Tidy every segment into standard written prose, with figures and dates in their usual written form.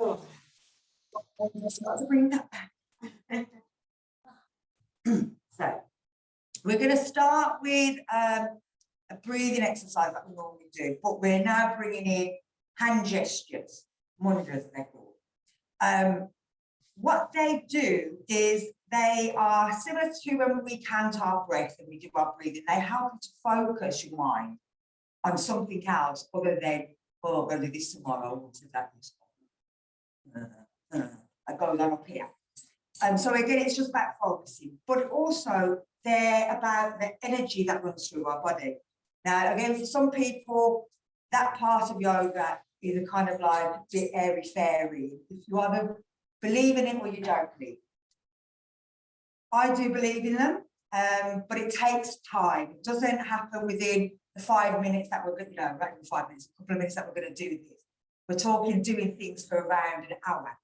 Oh. Just got to bring that back. So we're going to start with a breathing exercise that we normally do, but we're now bringing in hand gestures, mudras they're called. What they do is they are similar to when we count our breath and we do our breathing. They help you to focus your mind on something else other than, oh, I'm going to do this tomorrow, or to that this I go down up here. So again, it's just about focusing, but also they're about the energy that runs through our body. Now, again, for some people, that part of yoga is a kind of like a bit airy-fairy. If you either believe in it or you don't believe. I do believe in them, but it takes time. It doesn't happen within the 5 minutes that we're going to, right in 5 minutes, a couple of minutes that we're going to do this. We're talking doing things for around an hour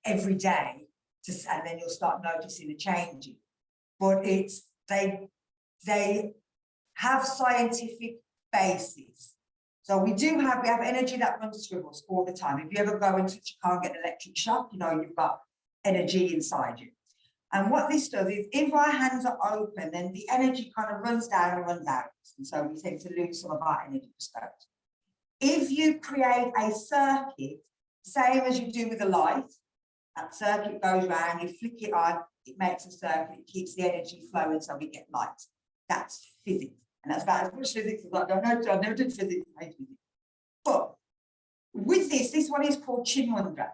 every day, and then you'll start noticing the changes. But it's they have scientific basis. So we have energy that runs through us all the time. If you ever go and touch your car and get an electric shock, you know you've got energy inside you. And what this does is, if our hands are open, then the energy kind of runs down and runs out. And so we tend to lose some of our energy response. If you create a circuit, same as you do with a light, that circuit goes round, you flick it on, it makes a circuit, it keeps the energy flowing so we get light. That's physics. And that's about as much physics as I don't know. I've never done physics. But with this one is called Chin Mudra.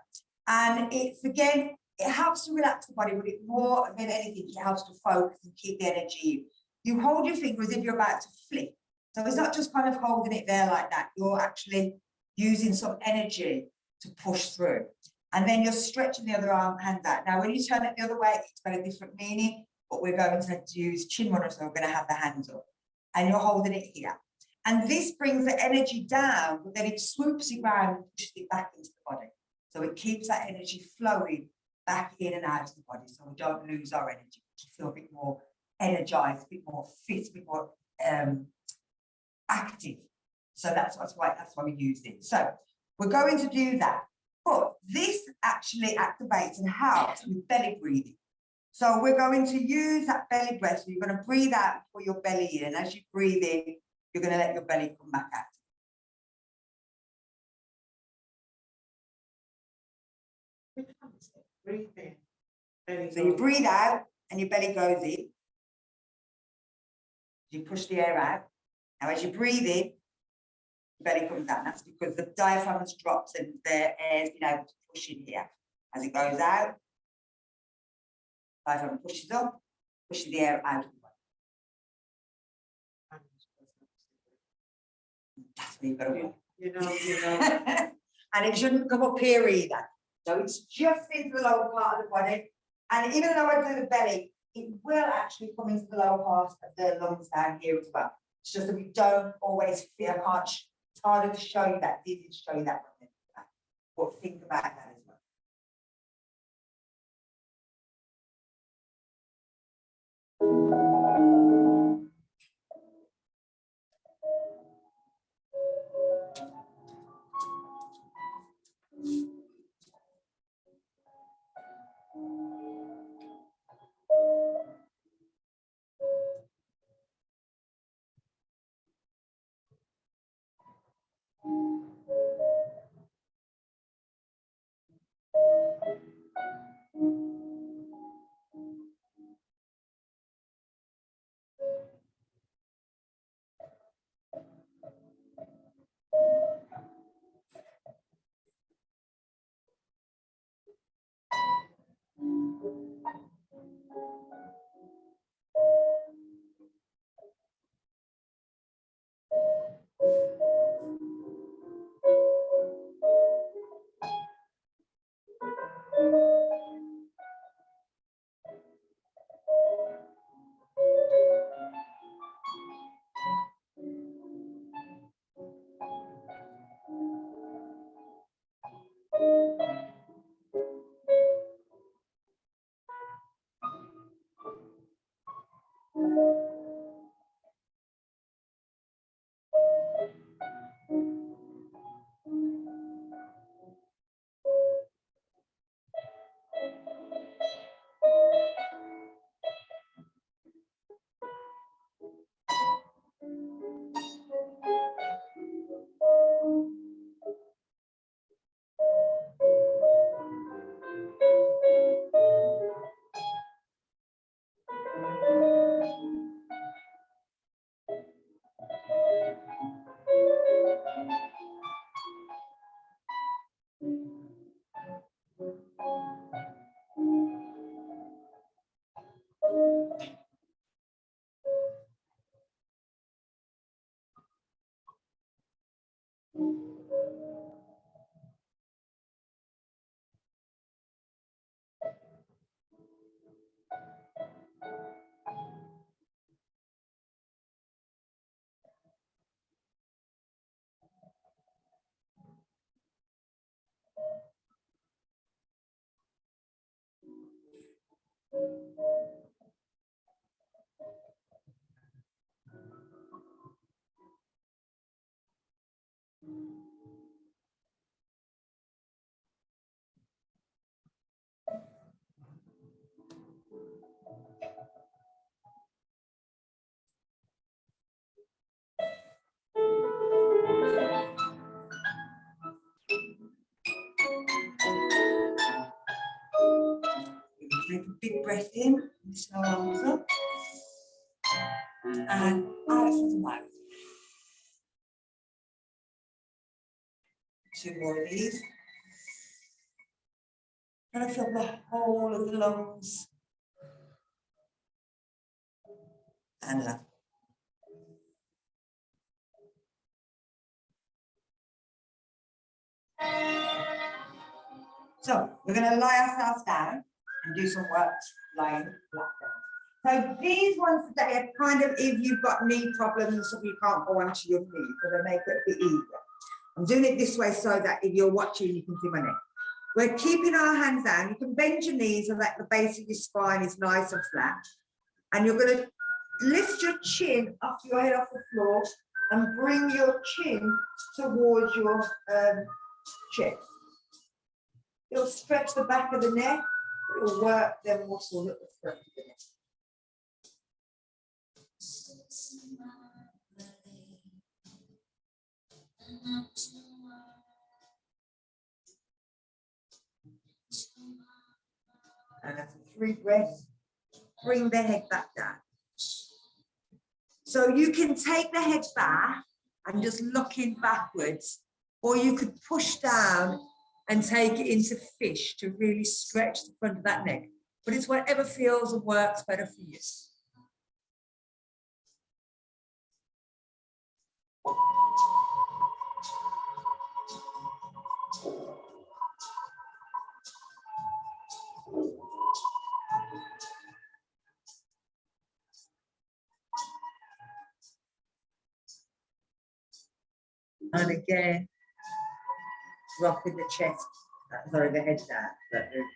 And it's, again, it helps to relax the body, but it more than anything, it helps to focus and keep the energy. You hold your finger as if you're about to flick. So it's not just kind of holding it there like that. You're actually using some energy to push through. And then you're stretching the other hand out. Now, when you turn it the other way, it's got a different meaning, but we're going to use Chin Mudra, so we're going to have the hands up. And you're holding it here. And this brings the energy down, but then it swoops it around and pushes it back into the body. So it keeps that energy flowing back in and out of the body, so we don't lose our energy. We feel a bit more energized, a bit more fit, a bit more active. So that's why we use it. So we're going to do that. But this actually activates and helps with belly breathing. So we're going to use that belly breath. So you're going to breathe out and pull your belly in. And as you breathe in, you're going to let your belly come back out. Breathe in. So you breathe out and your belly goes in. You push the air out. Now as you breathe in, the belly comes out. And that's because the diaphragm has dropped and the air has been able to push in here. As it goes out, diaphragm pushes up, pushes the air out of the body. That's where you've got to work. You know. And it shouldn't come up here either. So it's just into the lower part of the body. And even though I do the belly, it will actually come into the lower part of the lungs down here as well. It's just that we don't always feel, it's harder to show you that, it's easy to show you that. But think about that as well. Take a big breath in, slow arms up, and out through the mouth. 2 more of these. And fill the whole of the lungs. And up. So we're going to lie ourselves down and do some work lying flat down. So these ones today are kind of if you've got knee problems, so you can't go onto your knee, so they make it a bit easier. I'm doing it this way so that if you're watching, you can see my neck. We're keeping our hands down. You can bend your knees so that the base of your spine is nice and flat. And you're going to lift your chin up your head off the floor and bring your chin towards your chest. It'll stretch the back of the neck. It'll work them muscles at the front of the neck. And after 3 breaths, bring the head back down. So you can take the head back and just looking backwards, or you could push down and take it into fish to really stretch the front of that neck. But it's whatever feels and works better for you. And again, dropping the chest, sorry, the head down,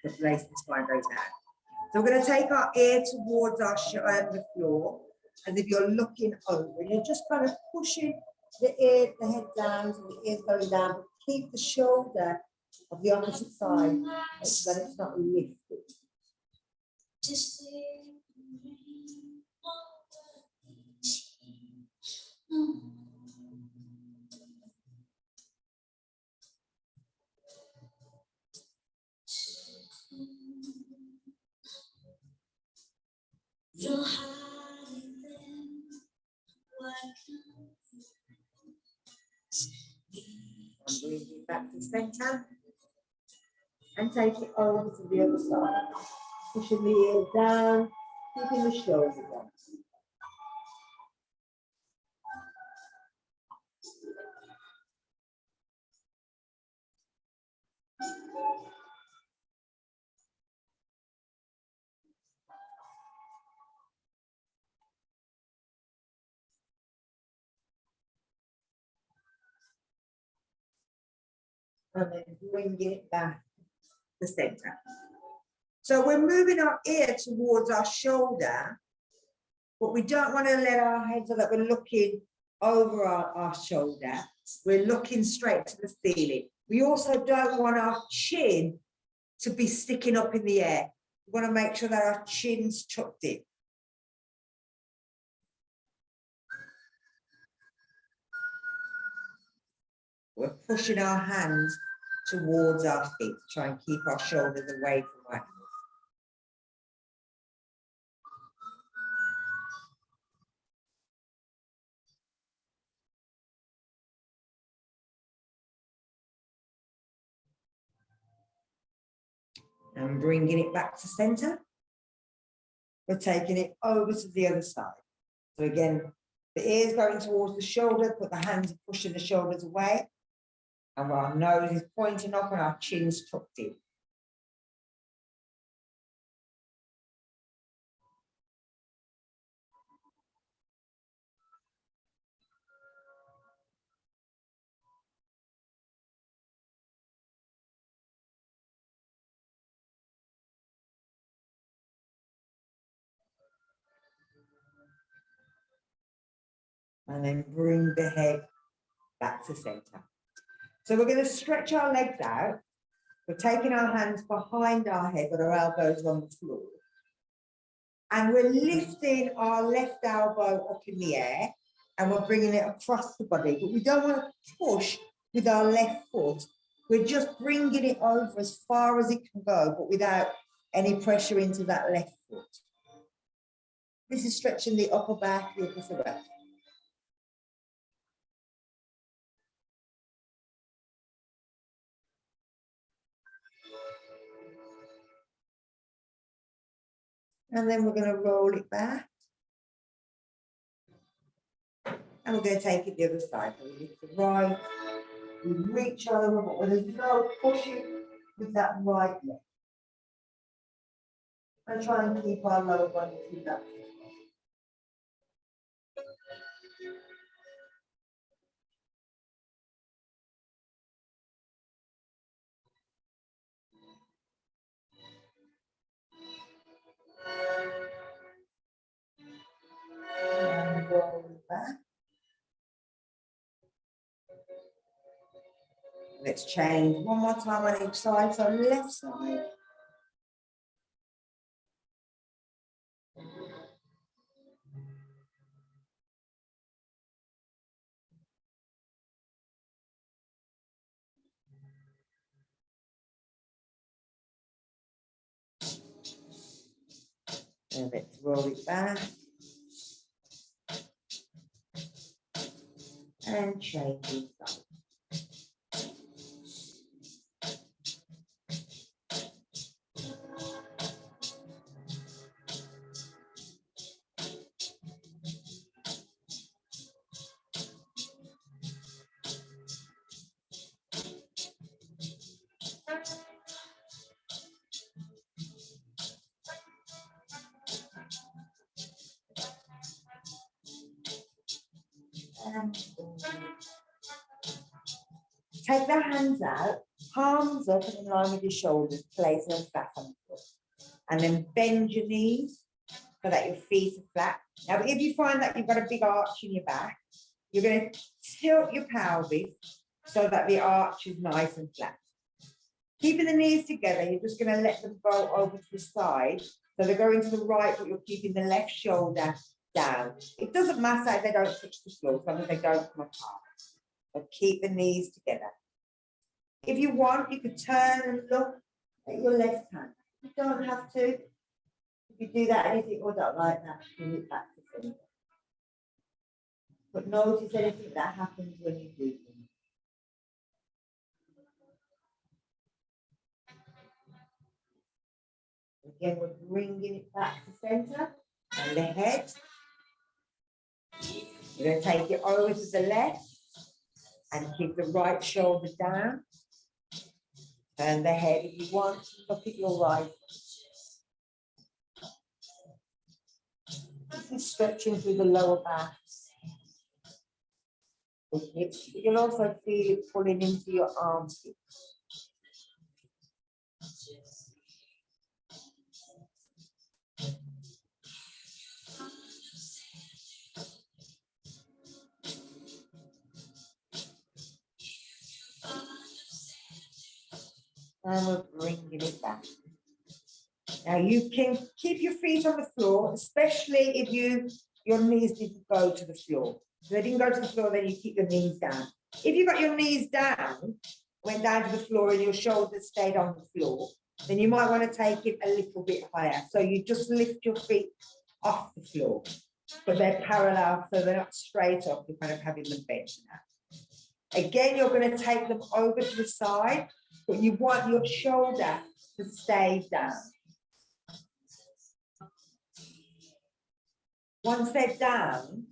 the place the spine goes down. So we're going to take our ear towards the floor, as if you're looking over. You're just kind of pushing the head down, so the ear's going down, but keep the shoulder of the opposite side so that it's not lifted. And bring it back to center and take it over to the other side. Pushing the ear down, keeping the shoulders down. And then bring it back to the center. So we're moving our ear towards our shoulder, but we don't want to let our head so that we're looking over our shoulder. We're looking straight to the ceiling. We also don't want our chin to be sticking up in the air. We want to make sure that our chin's tucked in. We're pushing our hands towards our feet, try and keep our shoulders away from our head. And bringing it back to center. We're taking it over to the other side. So again, the ears going towards the shoulder, but the hands are pushing the shoulders away. And our nose is pointing up and our chin's tucked in. And then bring the head back to center. So we're going to stretch our legs out. We're taking our hands behind our head, but our elbows on the floor. And we're lifting our left elbow up in the air, and we're bringing it across the body. But we don't want to push with our left foot. We're just bringing it over as far as it can go, but without any pressure into that left foot. This is stretching the upper back, the upper thoracic. And then we're going to roll it back. And we're going to take it the other side. So we lift the right, we reach over, but there's no pushing with that right leg. And try and keep our lower body relaxed. And roll it back. Let's change one more time on each side. So left side. And let's roll it back. And change it side. Take the hands out, palms up and in line with your shoulders, place them flat on the floor. And then bend your knees so that your feet are flat. Now, if you find that you've got a big arch in your back, you're going to tilt your pelvis so that the arch is nice and flat. Keeping the knees together, you're just going to let them go over to the side. So they're going to the right, but you're keeping the left shoulder down. It doesn't matter if they don't touch the floor, as long as they don't come apart. But keep the knees together. If you want, you could turn and look at your left hand. You don't have to. If you do that, anything or don't like that, bring it back to center. But notice anything that happens when you do things. Again, we're bringing it back to center and the head. We're going to take it over to the left and keep the right shoulder down. Turn the head if you want, look at your right. This is stretching through the lower back. You'll also feel it pulling into your armpits. And we're bringing it back. Now you can keep your feet on the floor, especially if your knees didn't go to the floor. If they didn't go to the floor, then you keep your knees down. If you got your knees down, went down to the floor and your shoulders stayed on the floor, then you might want to take it a little bit higher. So you just lift your feet off the floor, but they're parallel, so they're not straight up. You're kind of having them bent now. Again, you're going to take them over to the side, but you want your shoulder to stay down. Once they're down,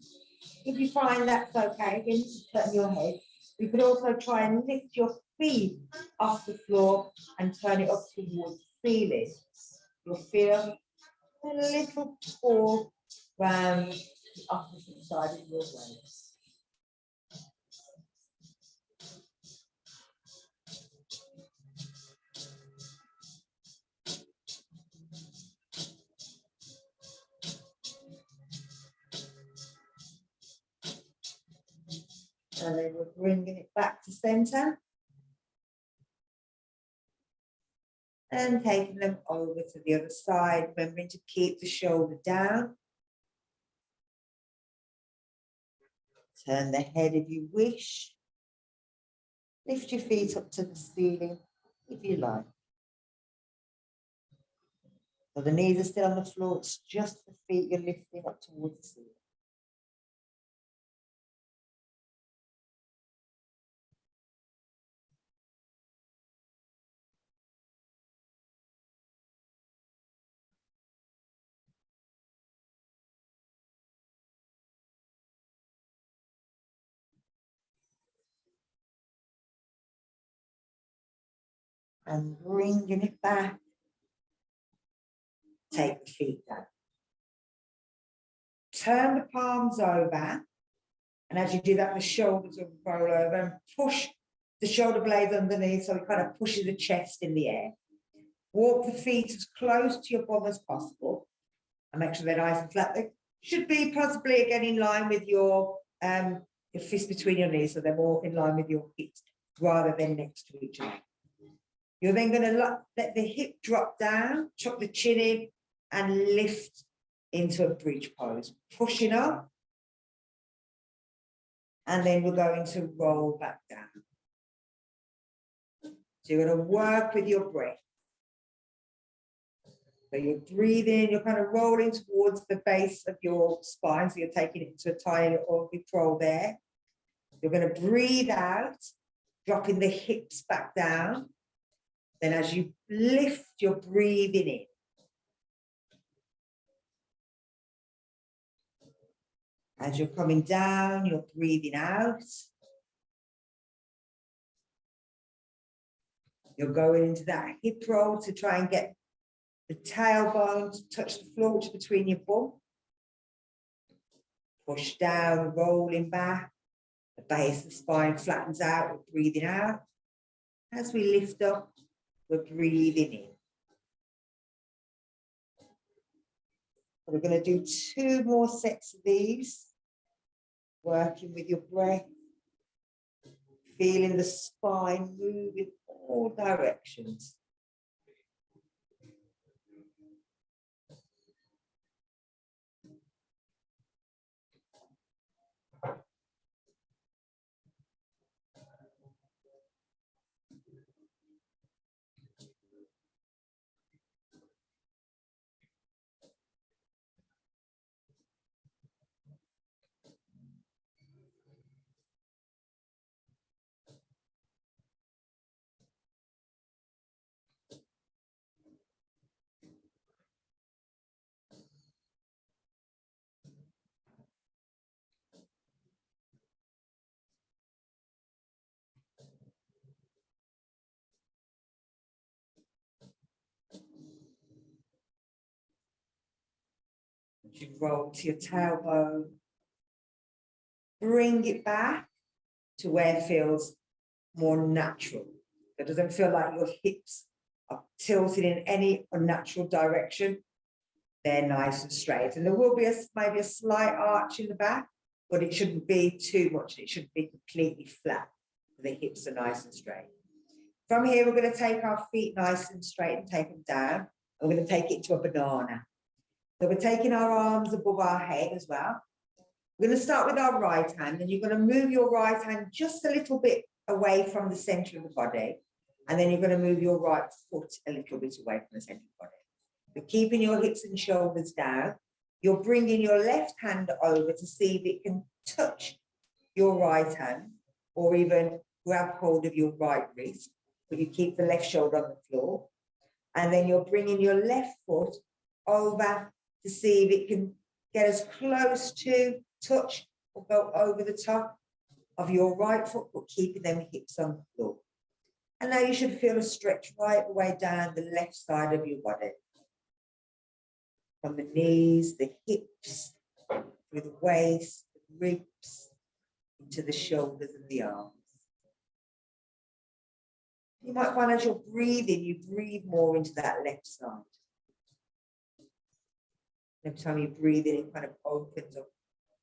if you find that's okay, again, just turn your head. You could also try and lift your feet off the floor and turn it up towards the ceiling. You'll feel a little pull round the opposite side of your waist. And then we're bringing it back to center. And taking them over to the other side, remembering to keep the shoulder down. Turn the head if you wish. Lift your feet up to the ceiling if you like. So the knees are still on the floor, it's just the feet you're lifting up towards the ceiling. And bringing it back. Take the feet down. Turn the palms over. And as you do that, the shoulders will roll over and push the shoulder blades underneath. So it kind of pushes the chest in the air. Walk the feet as close to your bum as possible. And make sure they're nice and flat. They should be possibly again in line with your fist between your knees. So they're more in line with your hips rather than next to each other. You're then going to let the hip drop down, chuck the chin in, and lift into a bridge pose. Pushing up. And then we're going to roll back down. So you're going to work with your breath. So you're breathing, you're kind of rolling towards the base of your spine. So you're taking it to a tiny little hip roll there. You're going to breathe out, dropping the hips back down. Then as you lift, you're breathing in. As you're coming down, you're breathing out. You're going into that hip roll to try and get the tailbone to touch the floor, which is between your bum. Push down, rolling back. The base of the spine flattens out, we're breathing out. As we lift up, we're breathing in. We're going to do 2 more sets of these. Working with your breath. Feeling the spine move in all directions. You roll to your tailbone. Bring it back to where it feels more natural. It doesn't feel like your hips are tilted in any unnatural direction. They're nice and straight. And there will be maybe a slight arch in the back, but it shouldn't be too much. It should be completely flat. The hips are nice and straight. From here, we're going to take our feet nice and straight and take them down. And we're going to take it to a banana. So we're taking our arms above our head as well. We're going to start with our right hand, and you're going to move your right hand just a little bit away from the center of the body. And then you're going to move your right foot a little bit away from the center of the body. You're keeping your hips and shoulders down. You're bringing your left hand over to see if it can touch your right hand or even grab hold of your right wrist. but you keep the left shoulder on the floor. And then you're bringing your left foot over to see if it can get as close to touch or go over the top of your right foot, but keeping them hips on the floor. And now you should feel a stretch right the way down the left side of your body. From the knees, the hips, through the waist, the ribs, into the shoulders and the arms. You might find as you're breathing, you breathe more into that left side. Every time you breathe in, it kind of opens up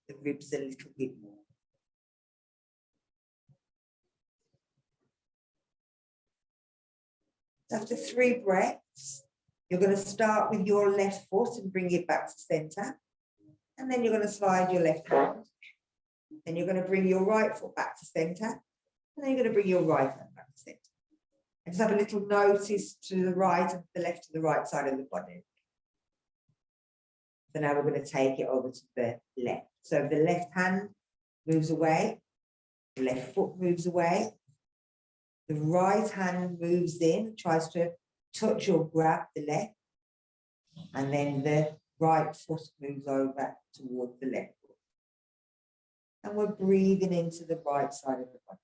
the ribs a little bit more. After 3 breaths, you're going to start with your left foot and bring it back to center. And then you're going to slide your left hand. Then you're going to bring your right foot back to center. And then you're going to bring your right hand back to center. And just have a little notice to the right and the left and the right side of the body. So now we're going to take it over to the left. So the left hand moves away, the left foot moves away, the right hand moves in, tries to touch or grab the left, and then the right foot moves over towards the left foot. And we're breathing into the right side of the body.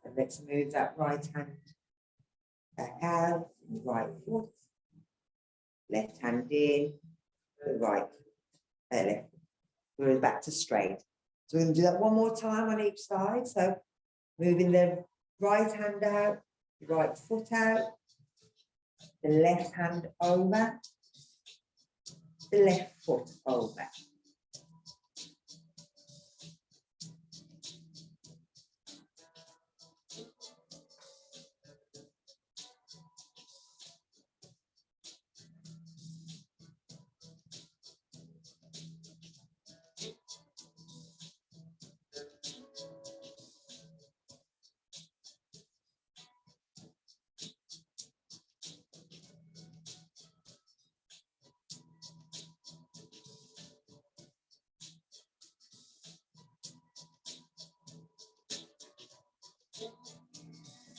And let's move that right hand back out, right foot, left hand in, the right, left. We're back to straight. So we're going to do that one more time on each side. So moving the right hand out, the right foot out, the left hand over, the left foot over.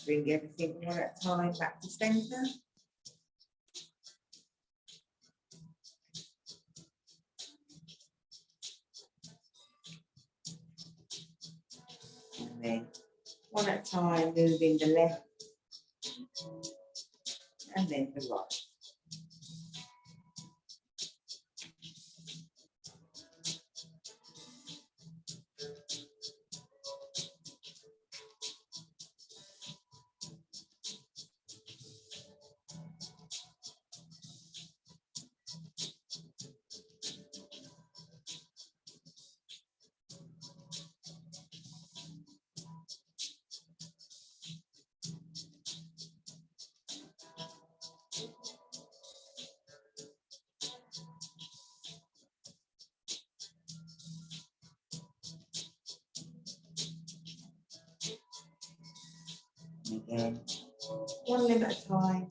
Bring everything one at a time back to center. And then one at a time, moving the left and then the right. Again, one limb at a time.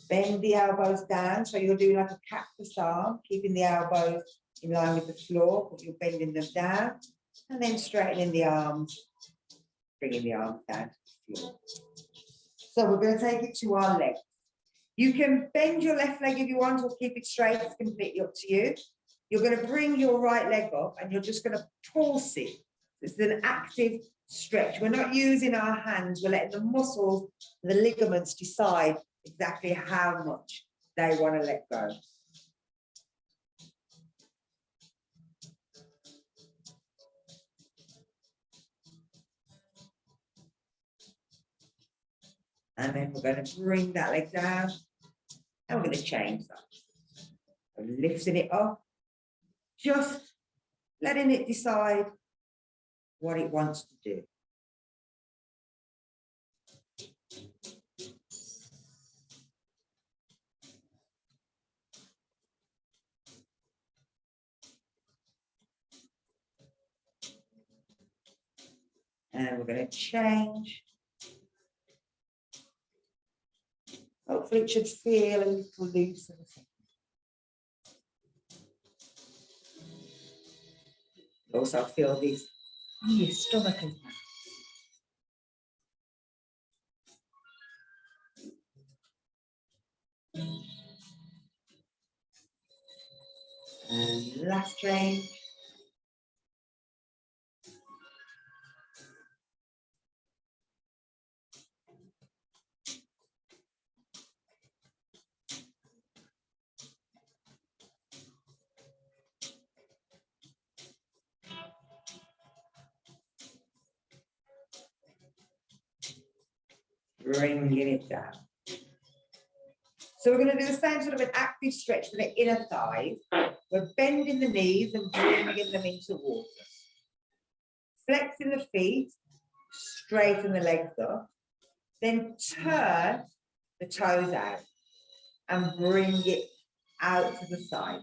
Bend the elbows down, so you'll do like a cactus arm, keeping the elbows in line with the floor, but you're bending them down, and then straightening the arms, bringing the arms down to the floor. So we're going to take it to our legs. You can bend your left leg if you want, or keep it straight, it's completely up to you. You're going to bring your right leg up and you're just going to pulse it. It's an active stretch. We're not using our hands. We're letting the muscles, the ligaments decide exactly how much they want to let go. And then we're going to bring that leg down and we're going to change that. So lifting it up. Just letting it decide what it wants to do. And we're going to change. Hopefully it should feel a little loose. Also feel this in your stomach as well. And last change. Bringing it down. So we're going to do the same sort of an active stretch for the inner thighs. We're bending the knees and bringing them into water. Flexing the feet, straighten the legs up. Then turn the toes out and bring it out to the side.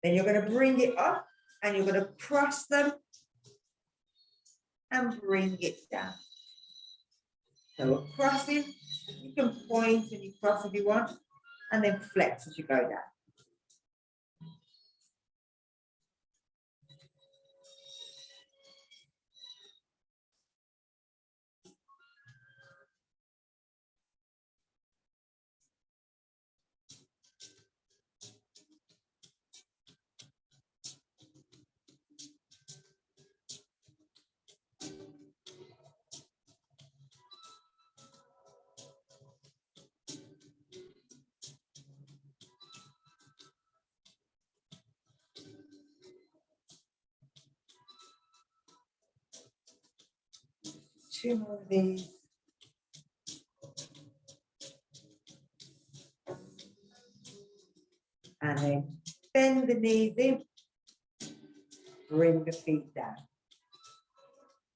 Then you're going to bring it up and you're going to cross them and bring it down. So we're crossing, you can point and you cross if you want, and then flex as you go down. Two more of these. And then bend the knees in, bring the feet down.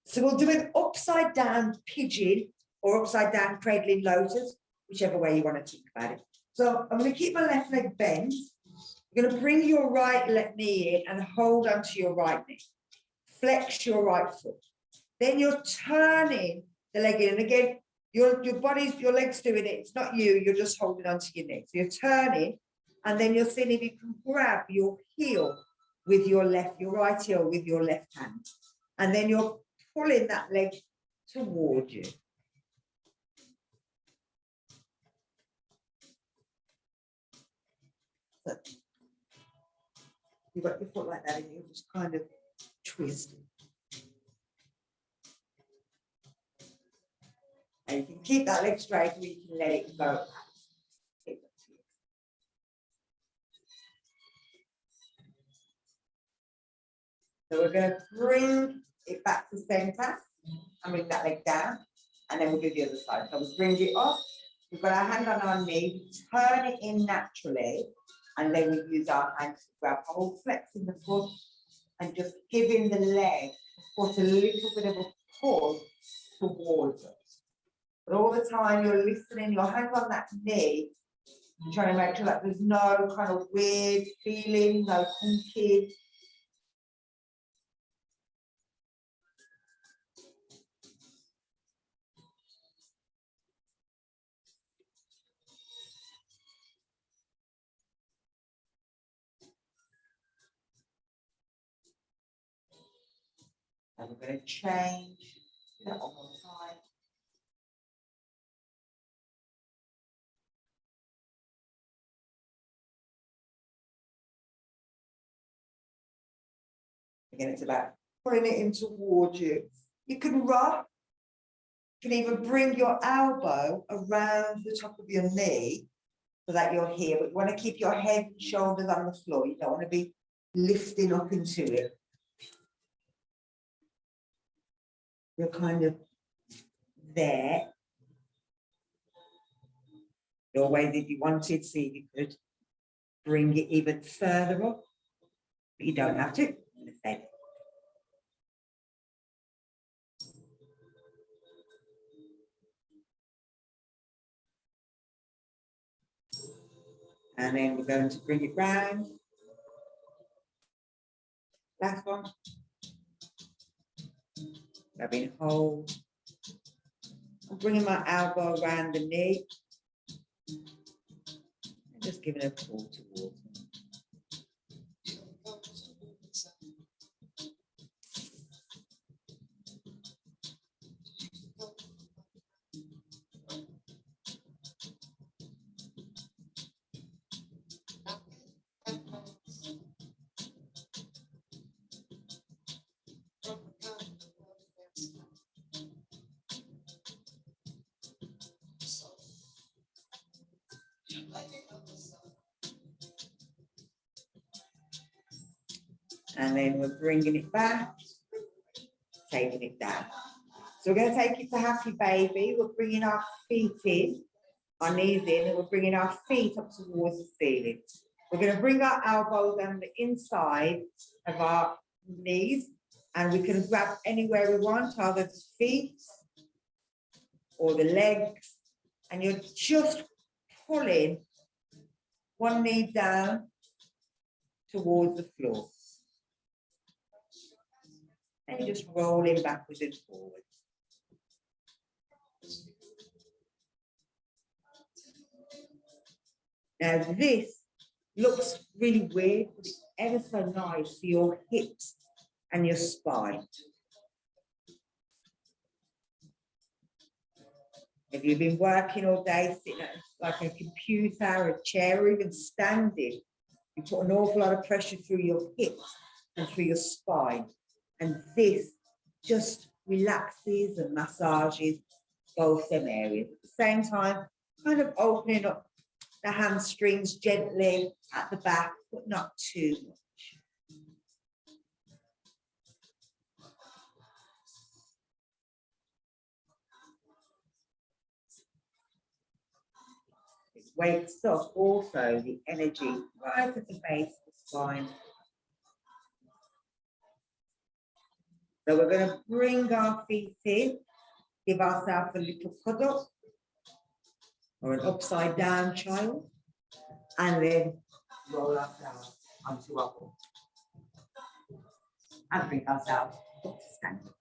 So we'll do an upside down pigeon or upside down cradling lotus, whichever way you want to think about it. So I'm going to keep my left leg bent. You're going to bring your right knee in and hold onto your right knee. Flex your right foot. Then you're turning the leg in. And again, your leg's doing it. It's not you. You're just holding onto your knee. So you're turning, and then you're seeing if you can grab your heel with your right heel with your left hand. And then you're pulling that leg toward you. So you've got your foot like that, and you just kind of twist it. And you can keep that leg straight, or you can let it go. So we're going to bring it back to center and bring that leg down, and then we'll do the other side. So we'll bring it up. We've got our hand on our knee, we turn it in naturally, and then we use our hands to grab, hold, flexing the foot, and just giving the leg foot a little bit of a pull towards us. But all the time you're listening, your hand on that knee, you're trying to make sure that there's no kind of weird feeling, no hunky. And we're going to change that one more time. Again, it's about pulling it in towards you. You can rock. You can even bring your elbow around the top of your knee so that you're here. But you want to keep your head and shoulders on the floor. You don't want to be lifting up into it. You're kind of there. Your way that you wanted, see if you could bring it even further up, but you don't have to. belly. And then we're going to bring it round. Last one. Grabbing hold. I'm bringing my elbow around the knee. And just giving a pull towards me. And then we're bringing it back, taking it down. So we're going to take it to happy baby. We're bringing our feet in, our knees in, and we're bringing our feet up towards the ceiling. We're going to bring our elbows on the inside of our knees, and we can grab anywhere we want, either the feet or the legs, and you're just pulling one knee down towards the floor. And you're just rolling backwards and forwards. Now this looks really weird, but it's ever so nice for your hips and your spine. If you've been working all day, sitting at like a computer, a chair, or even standing, you put an awful lot of pressure through your hips and through your spine. And this just relaxes and massages both them areas. At the same time, kind of opening up the hamstrings gently at the back, but not too much. It wakes up also the energy right at the base of the spine. So we're going to bring our feet in, give ourselves a little cuddle or an upside down child, and then roll ourselves onto our ball and bring ourselves up to standing.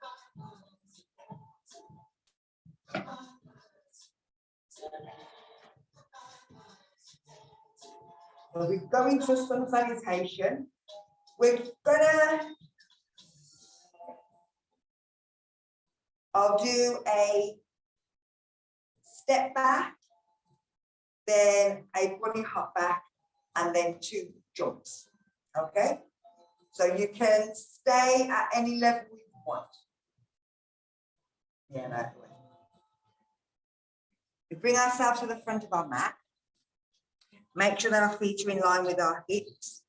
So we're going to sun salutation. We're gonna, I'll do a step back, then a bunny hop back, and then 2 jumps. Okay? So you can stay at any level you want. Yeah, that way. We bring ourselves to the front of our mat. Make sure that our feet are in line with our hips.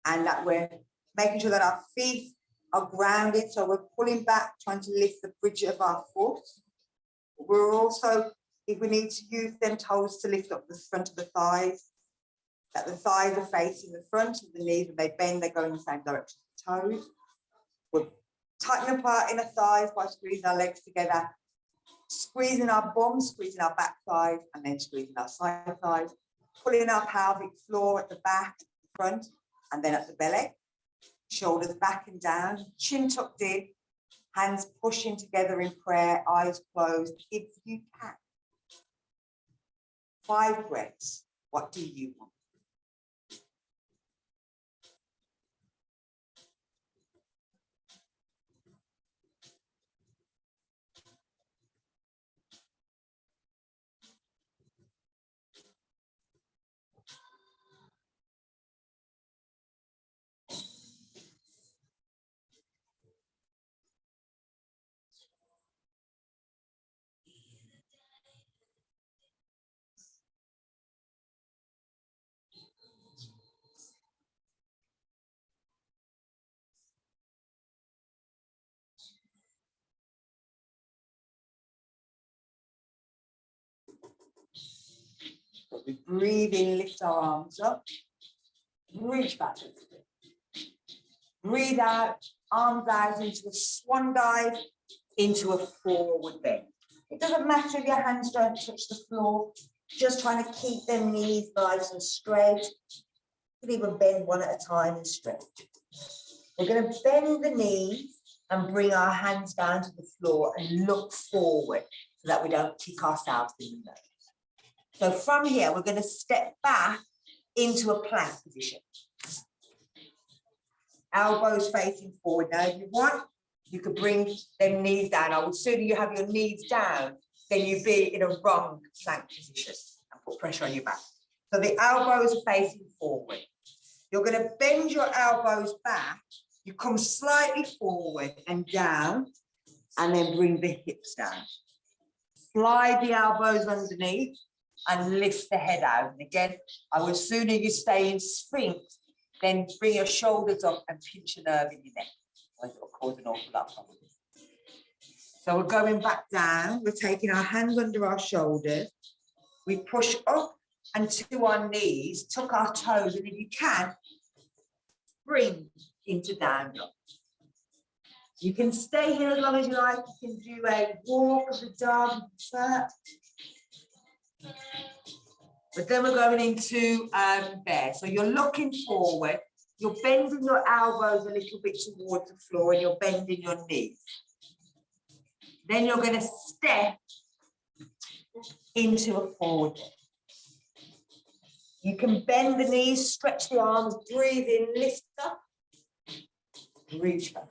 And that we're making sure that our feet are grounded. So we're pulling back, trying to lift the bridge of our foot. We're also, if we need to use them toes to lift up the front of the thighs, that the thighs are facing the front, and the knees, when they bend, they go in the same direction as the toes. We're tightening up our inner thighs by squeezing our legs together, squeezing our bum, squeezing our back thigh, and then squeezing our side thighs, pulling our pelvic floor at the back, front, and then at the belly. Shoulders back and down, chin tucked in, hands pushing together in prayer, eyes closed, if you can. 5 breaths. What do you want? But we breathe in, lift our arms up, reach back a little bit. Breathe out, arms out into a swan dive, into a forward bend. It doesn't matter if your hands don't touch the floor, just trying to keep them knees nice and straight. You can even bend one at a time and stretch. We're going to bend the knees and bring our hands down to the floor and look forward so that we don't kick ourselves in the nose. So from here, we're going to step back into a plank position. Elbows facing forward. Now, if you want, you could bring them knees down. I would sooner you have your knees down than you be in a wrong plank position and put pressure on your back. So the elbows are facing forward. You're going to bend your elbows back. You come slightly forward and down, and then bring the hips down. Slide the elbows underneath and lift the head out. And again, I would sooner you stay in Sphinx, then bring your shoulders up and pinch a nerve in your neck. Otherwise it'll cause an awful lot of problems. So we're going back down. We're taking our hands under our shoulders. We push up and to our knees, tuck our toes, and if you can, bring into down dog. You can stay here as long as you like. You can do a walk of the dog. But then we're going into bear. So you're looking forward. You're bending your elbows a little bit towards the floor and you're bending your knees. Then you're going to step into a forward bend. You can bend the knees, stretch the arms, breathe in, lift up, reach back.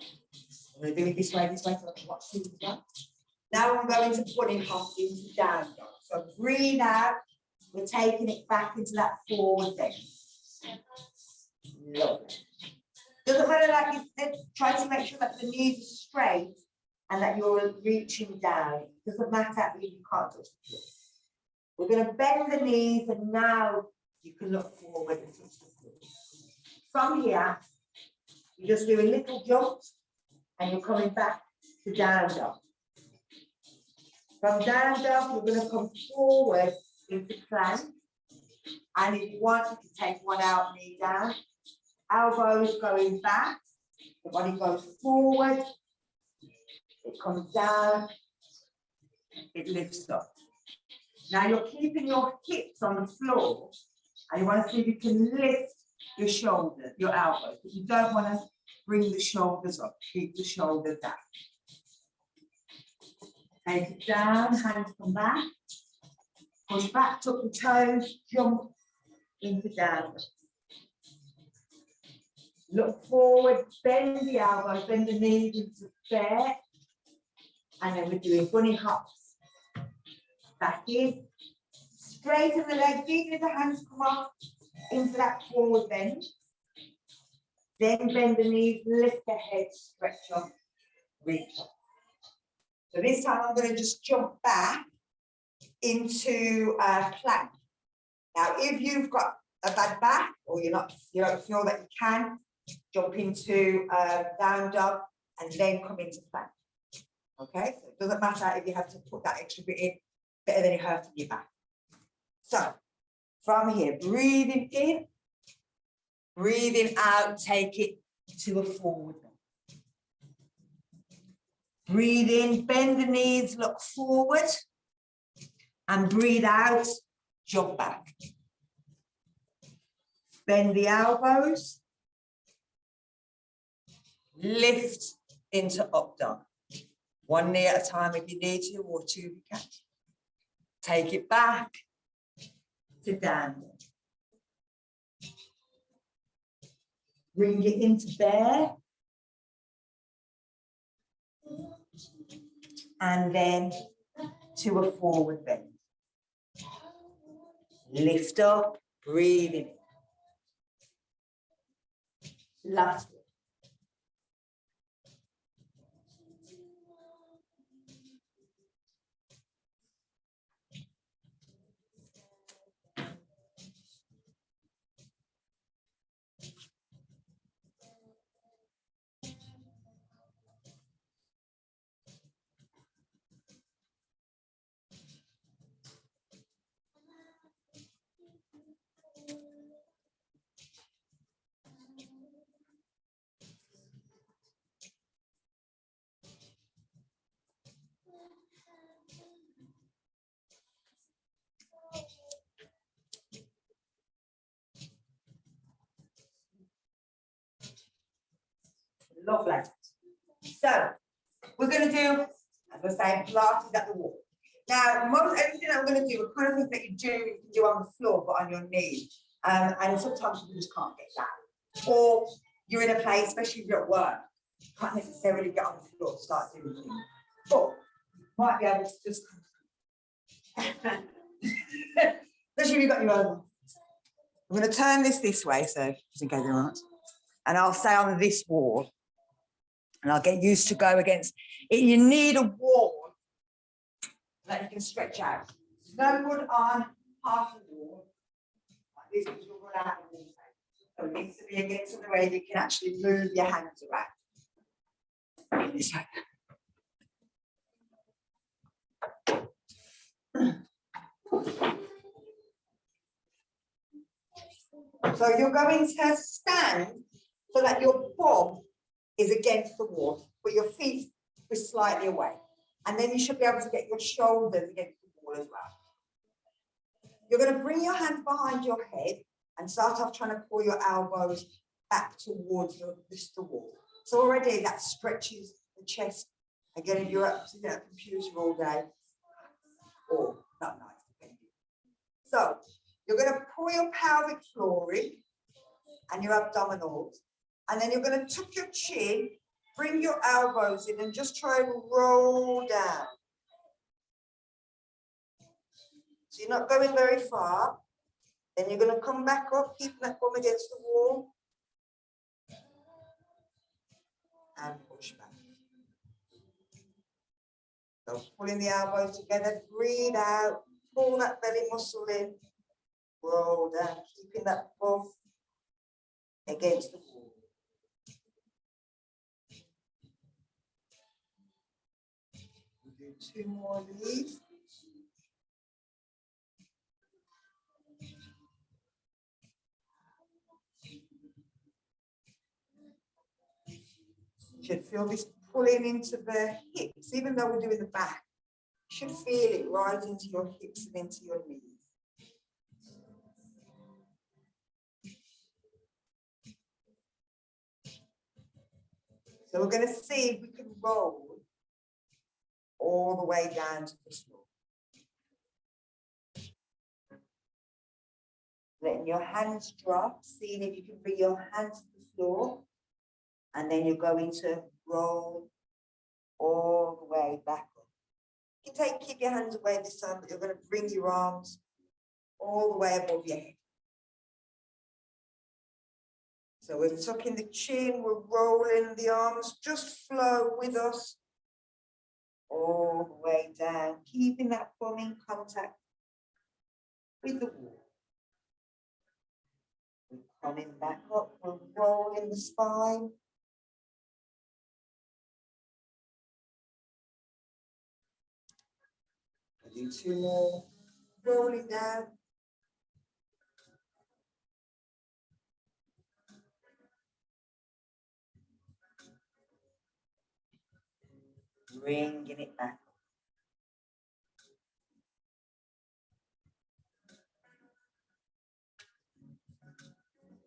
I'm going to do it this way, so I can watch this as well. Now I'm going to bunny hop into down dog. So breathe out, we're taking it back into that forward bend. Lovely. Doesn't matter like you said, try to make sure that the knees are straight and that you're reaching down. Doesn't matter if you can't touch the floor. We're going to bend the knees and now you can look forward and touch the floor. From here, you're just doing little jumps and you're coming back to down dog. From down dog, we're going to come forward into plank. And if you want, you can take one out, knee down. Elbows going back. The body goes forward. It comes down. It lifts up. Now you're keeping your hips on the floor. And you want to see if you can lift your shoulders, your elbows. But you don't want to bring the shoulders up. Keep the shoulders down. Take it down, hands come back. Push back, tuck the toes, jump into down. Look forward, bend the elbows, bend the knees into bear. And then we're doing bunny hops. Back in. Straighten the legs, even if the hands come up into that forward bend. Then bend the knees, lift the head, stretch up, reach up. So this time I'm going to just jump back into plank. Now, if you've got a bad back or you don't feel that you can, jump into down dog and then come into plank. Okay, so it doesn't matter if you have to put that extra bit in, better than it hurts your back. So from here, breathing in, breathing out, take it to a forward bend. Breathe in, bend the knees, look forward, and breathe out, jump back. Bend the elbows, lift into up dog. One knee at a time if you need to, or two if you can. Take it back to down dog. Bring it into bear. And then to a forward bend. Lift up, breathe in. Last one. Lovely. So we're going to do, as I say, Pilates at the wall. Now, most everything I'm going to do, the kind of things that you can do on the floor, but on your knees. And sometimes you just can't get that. Or you're in a place, especially if you're at work, you can't necessarily get on the floor to start doing things. But you might be able to just especially if you've got your own one. I'm going to turn this way, so just in case you want. And I'll stay on this wall. And I'll get used to go against it. You need a wall that you can stretch out. It's no good on half the wall. Like this, because you'll run out of wall. So it needs to be against the way you can actually move your hands around. This way. So you're going to stand so that your bum is against the wall, but your feet are slightly away. And then you should be able to get your shoulders against the wall as well. You're going to bring your hands behind your head and start off trying to pull your elbows back towards the wall. So already that stretches the chest. Again, if you're up to the computer all day, or not nice, depending. So you're going to pull your pelvic floor in and your abdominals, and then you're going to tuck your chin, bring your elbows in, and just try and roll down. So you're not going very far. Then you're going to come back up, keeping that bum against the wall, and push back. So pulling the elbows together, breathe out, pull that belly muscle in, roll down, keeping that bum against the wall. We'll do 2 more of these. You should feel this pulling into the hips, even though we're doing the back. You should feel it right into your hips and into your knees. So we're going to see if we can roll all the way down to the floor. Letting your hands drop, seeing if you can bring your hands to the floor. And then you're going to roll all the way back up. You can keep your hands away this time, but you're going to bring your arms all the way above your head. So we're tucking the chin, we're rolling the arms, just flow with us all the way down, keeping that bum in contact with the wall. We're coming back up, we're rolling the spine. We'll do 2 more, rolling down. Bringing it back.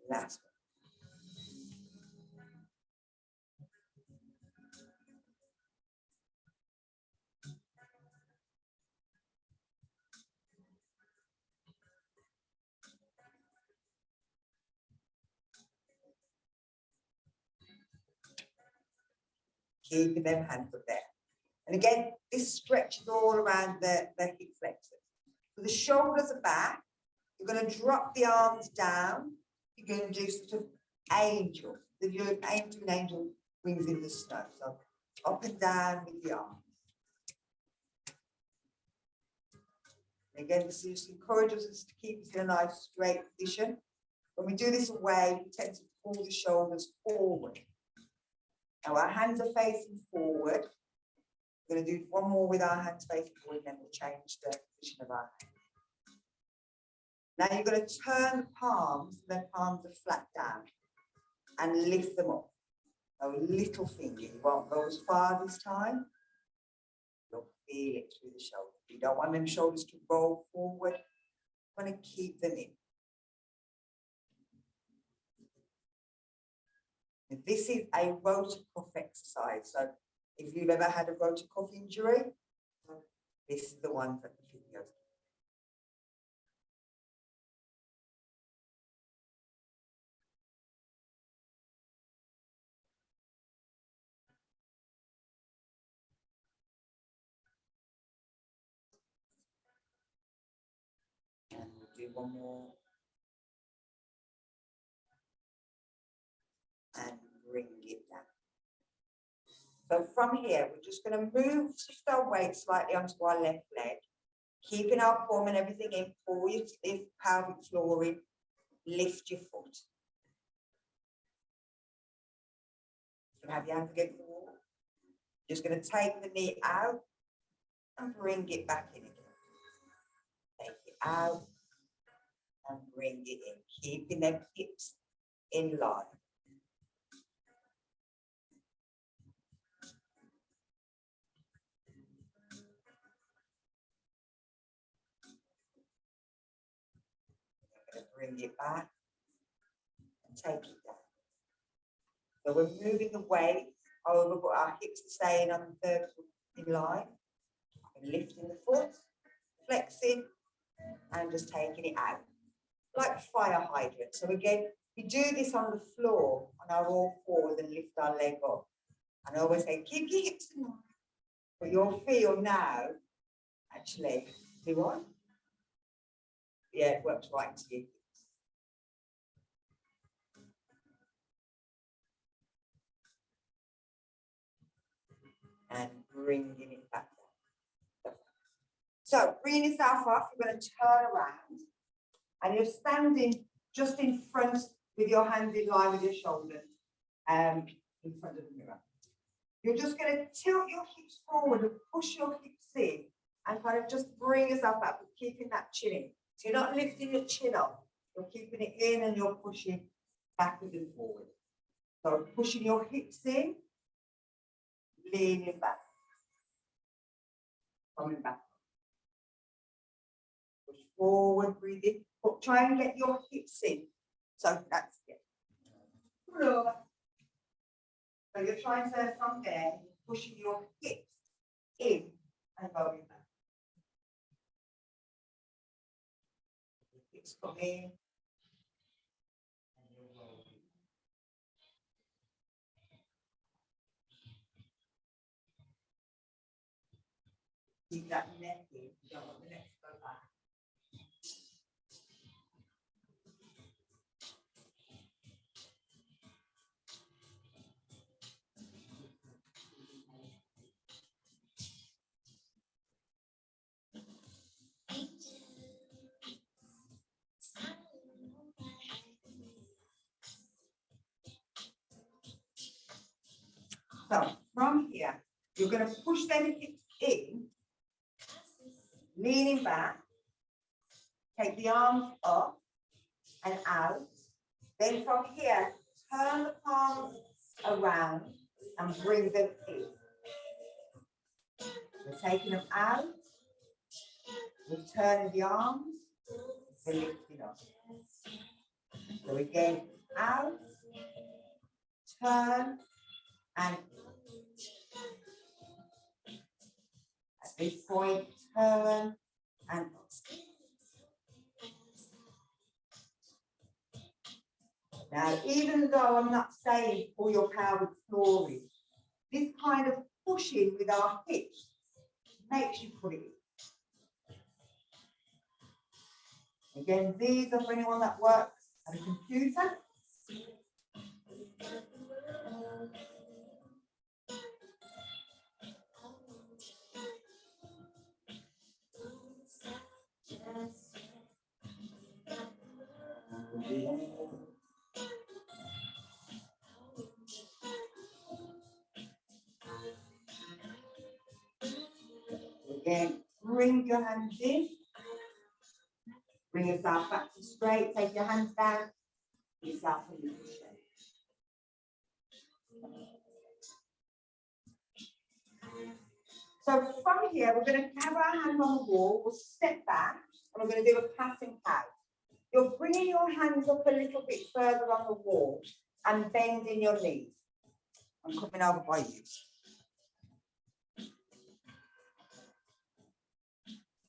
Last one. Keeping them hands up there. And again, this stretches all around the hip flexors. So the shoulders are back. You're going to drop the arms down. You're going to do sort of angel. If you're angel, an angel wings in the snow. So up and down with the arms. And again, this just encourages us to keep us in a nice straight position. When we do this away, we tend to pull the shoulders forward. Now our hands are facing forward. We're going to do 1 more with our hands facing forward, and then we'll change the position of our hands. Now you're going to turn the palms, and the palms are flat down, and lift them up. A little finger, you won't go as far this time. You'll feel it through the shoulders. You don't want them shoulders to roll forward. You want to keep them in. This is a rotor cuff exercise. So if you've ever had a rotor cuff injury, this is the one that the videos. And we'll do one more. And bring it down. So from here, we're just going to move, shift our weight slightly onto our left leg, keeping our palm and everything in, pull your pelvic floor in, lift your foot. You can have your hand against the wall. Just going to take the knee out and bring it back in again. Take it out and bring it in, keeping them hips in line. Bring it back and take it down. So we're moving the weight over, but our hips are staying on the third foot in line. And lifting the foot, flexing, and just taking it out. Like fire hydrant. So again, we do this on the floor, on our all fours, and lift our leg up. And I always say, keep your hips in line. But you'll feel now, actually, do what? Yeah, it works right to you. And bringing it back down. So bringing yourself up, you're going to turn around and you're standing just in front with your hands in line with your shoulders in front of the mirror. You're just going to tilt your hips forward and push your hips in and kind of just bring yourself up, but keeping that chin in. So you're not lifting your chin up, you're keeping it in and you're pushing backwards and forward. So pushing your hips in, leaning back, coming back. Push forward, breathe in, but try and get your hips in. So that's it. So you're trying to, from there, pushing your hips in and going back. Hips come in. And you're rolling. Keep that neck in. You don't want the neck to go back. So from here, you're going to push them hips in, leaning back, take the arms up and out. Then from here, turn the palms around and bring them in. We're taking them out, we're turning the arms, we're lifting up. So again, out, turn, and at this point, turn and up. Now, even though I'm not saying pull your pelvic floor in, this kind of pushing with our hips makes you put it in. Again, these are for anyone that works at a computer. Again, bring your hands in. Bring yourself back to straight. Take your hands down. Yourself in the shape. So from here, we're going to have our hand on the wall. We'll step back and we're going to do a passing cow. You're bringing your hands up a little bit further on the wall and bending your knees. I'm coming over by you.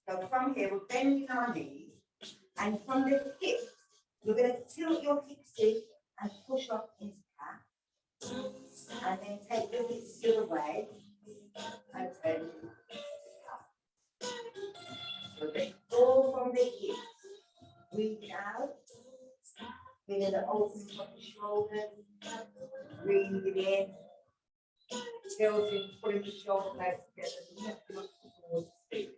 So from here, we're bending our knees, and from the hips, we're going to tilt your hips in and push up into cat. And then take the hips the other way and turn into cat. So they all from the hips. Reach out. Feeling the opening of the shoulders. Breathing in. Tilting, pulling the shoulder blades together. Lifting up towards the feet.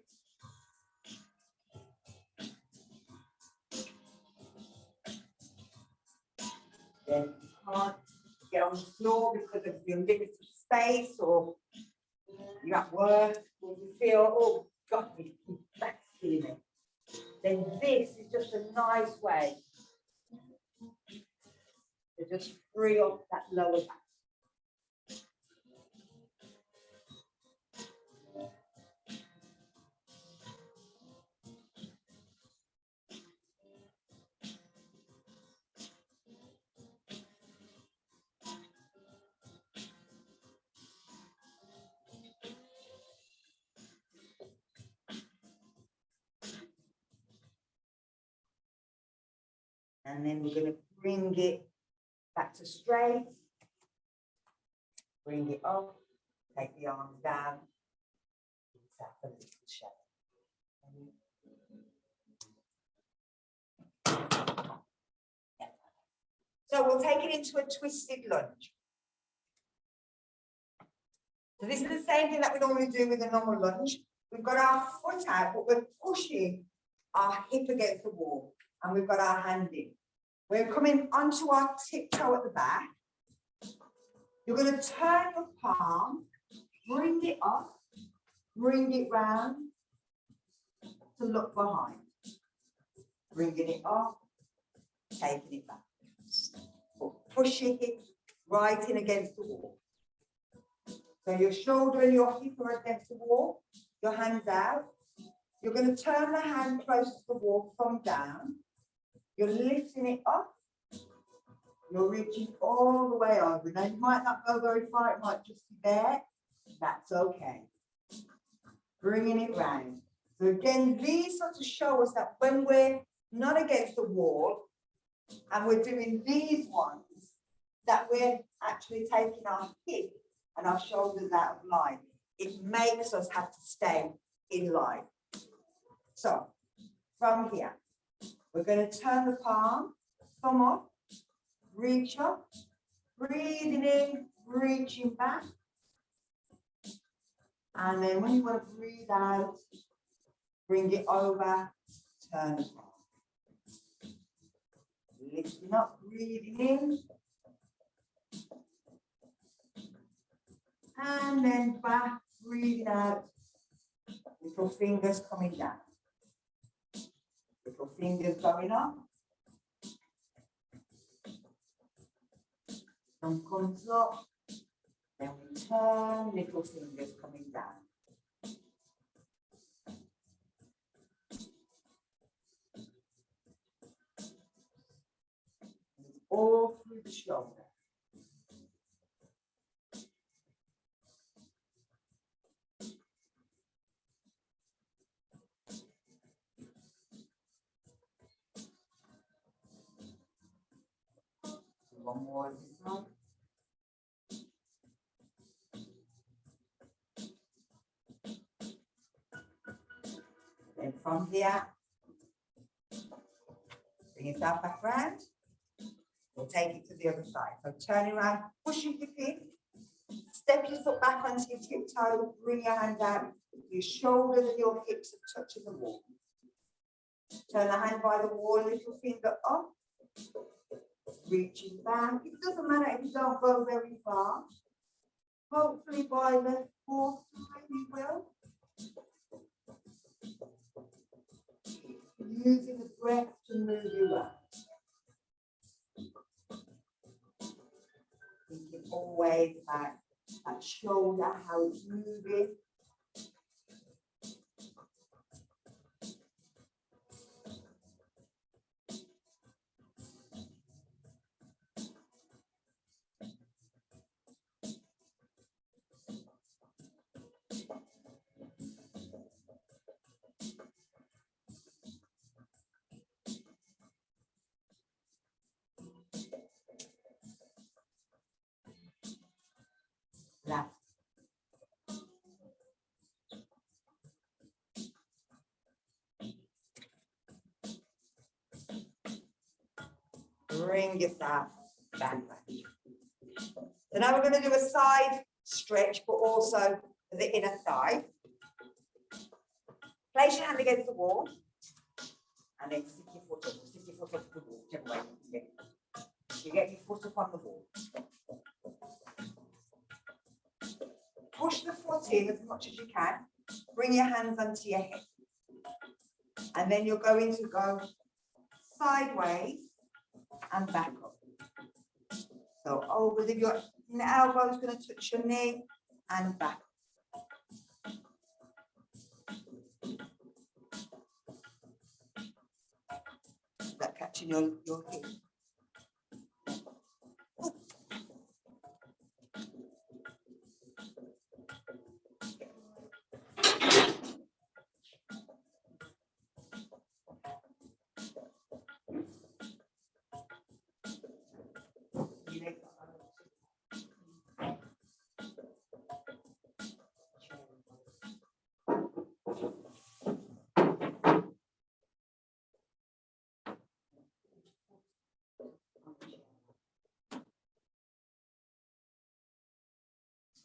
Then you can't get on the floor because of your limited space, or you're at work, or you feel, oh God, my back's killing me. Then this is just a nice way to just free up that lower back. And then we're going to bring it back to straight. Bring it up. Take the arms down. Tap a little shape. So we'll take it into a twisted lunge. So this is the same thing that we normally do with a normal lunge. We've got our foot out, but we're pushing our hip against the wall, and we've got our hand in. We're coming onto our tiptoe at the back. You're going to turn your palm, bring it up, bring it round to look behind. Bringing it up, taking it back. Pushing it right in against the wall. So your shoulder and your hip are against the wall, your hands out. You're going to turn the hand close to the wall from down. You're lifting it up. You're reaching all the way over. Now, you might not go very far. It might just be there. That's okay. Bringing it round. So again, these sort of show us that when we're not against the wall and we're doing these ones, that we're actually taking our hip and our shoulders out of line. It makes us have to stay in line. So from here, we're going to turn the palm, thumb up, reach up, breathing in, reaching back. And then when you want to breathe out, bring it over, turn the palm. Lifting up, breathing in. And then back, breathing out. Little fingers coming down. Little fingers going up. Thumb comes up. Then we turn, little fingers coming down. All through the shoulder. One more this one. Then from here, bring yourself back round. We'll take it to the other side. So turning around, pushing the hip, step your foot back onto your tiptoe, bring your hand out. Your shoulders and your hips are touching the wall. Turn the hand by the wall, little finger up. Reaching back. It doesn't matter if you don't go very far. Hopefully by the fourth time you will. Using the breath to move you around. Thinking always about that shoulder, how it's moving. bring yourself back. So now we're going to do a side stretch, but also the inner thigh. Place your hand against the wall, and then stick your foot up to the wall, whichever way you get. You get your foot up on the wall. Push the foot in as much as you can. Bring your hands onto your head. And then you're going to go sideways and back up. So over your elbow is going to touch your knee and back. That catching your hip.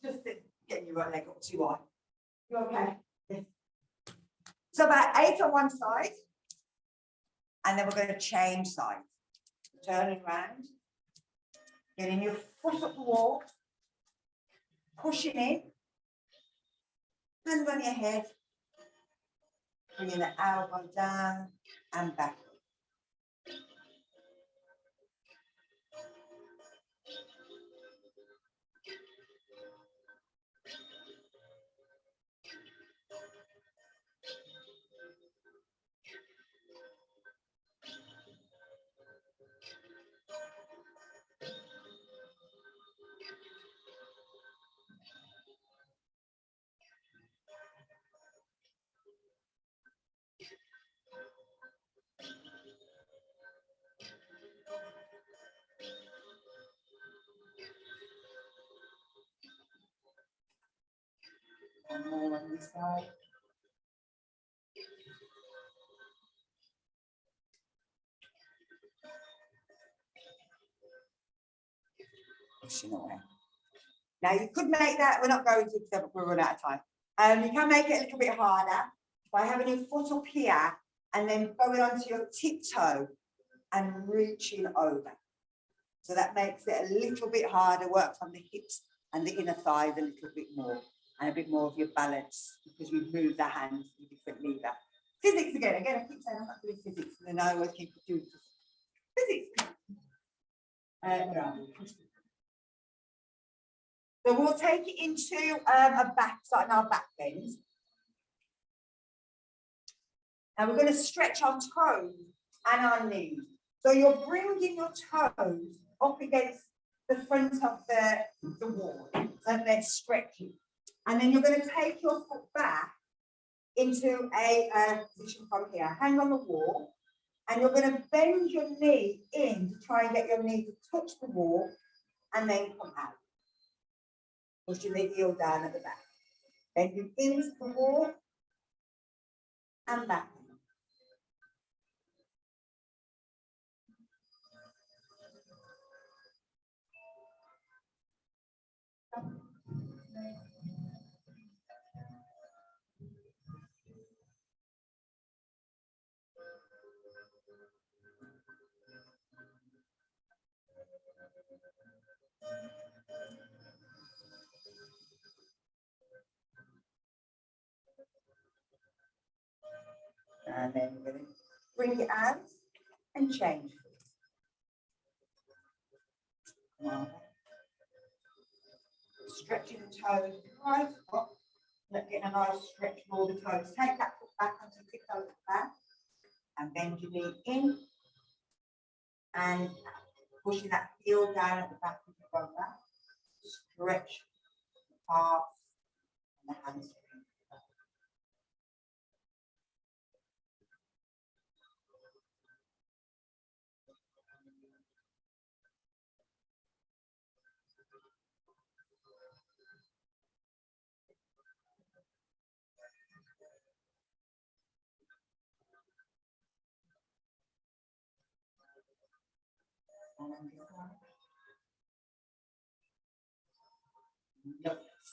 Just getting your right leg up too high. You okay? Yes. So about 8 on one side, and then we're going to change sides. Turning round, getting your foot up the wall, pushing in, hands on your head, bringing the elbow down and back. One more on this side. Pushing away. Now you could make that, we're not going to because we'll run out of time. You can make it a little bit harder by having your foot up here and then going onto your tiptoe and reaching over. So that makes it a little bit harder, works on the hips and the inner thighs a little bit more, and a bit more of your balance because you move the hands with different lever. Physics again, I keep saying I'm not doing physics, and then I always keep doing physics. So we'll take it into a back, starting our back bend. And we're going to stretch our toes and our knees. So you're bringing your toes up against the front of the wall and then stretching. And then you're going to take your foot back into a position from here. Hang on the wall. And you're going to bend your knee in to try and get your knee to touch the wall and then come out. Pushing the heel down at the back. Bending into the wall and back. And then we're going to bring it out and change. Stretching the toes right up. Getting a nice stretch for all the toes. Take that foot back onto the tiptoes at the back. And bend your knee in. And pushing that heel down at the back of the front back. Stretch the calves and the hamstring.